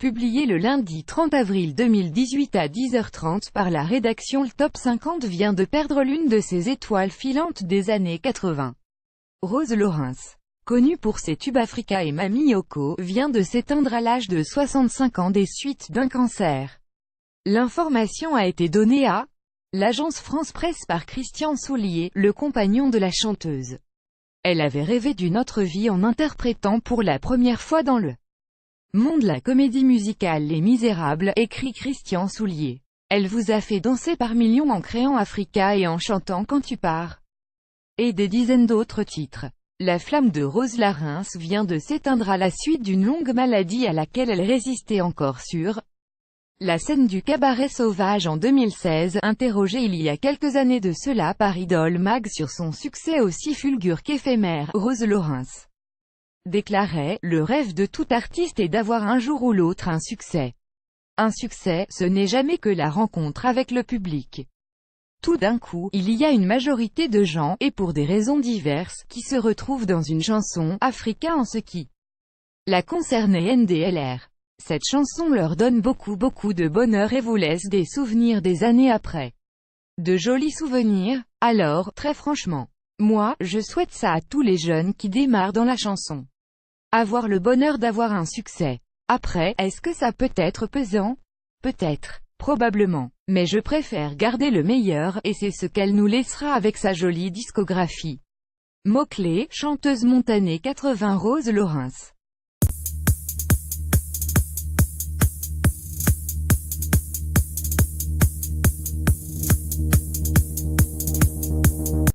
Publié le lundi 30 avril 2018 à 10h30 par la rédaction, le top 50 vient de perdre l'une de ses étoiles filantes des années 80. Rose Lawrence, connue pour ses tubes Africa et Mami Yoko, vient de s'éteindre à l'âge de 65 ans des suites d'un cancer. L'information a été donnée à l'agence France Presse par Christian Soulier, le compagnon de la chanteuse. Elle avait rêvé d'une autre vie en interprétant pour la première fois dans le monde la comédie musicale Les Misérables, écrit Christian Soulier. Elle vous a fait danser par millions en créant Africa et en chantant Quand tu pars. Et des dizaines d'autres titres. La flamme de Rose Lawrence vient de s'éteindre à la suite d'une longue maladie à laquelle elle résistait encore sur la scène du cabaret sauvage en 2016, interrogée il y a quelques années de cela par Idol Mag sur son succès aussi fulgure qu'éphémère, Rose Lawrence déclarait « Le rêve de tout artiste est d'avoir un jour ou l'autre un succès. Un succès, ce n'est jamais que la rencontre avec le public. Tout d'un coup, il y a une majorité de gens, et pour des raisons diverses, qui se retrouvent dans une chanson, Africa en ce qui la concernait NDLR. Cette chanson leur donne beaucoup de bonheur et vous laisse des souvenirs des années après. De jolis souvenirs. Alors, très franchement, moi, je souhaite ça à tous les jeunes qui démarrent dans la chanson. Avoir le bonheur d'avoir un succès. Après, est-ce que ça peut être pesant? Peut-être. Probablement. Mais je préfère garder le meilleur, et c'est ce qu'elle nous laissera avec sa jolie discographie. Mots-clés, chanteuse montanée 80 Rose Lawrence.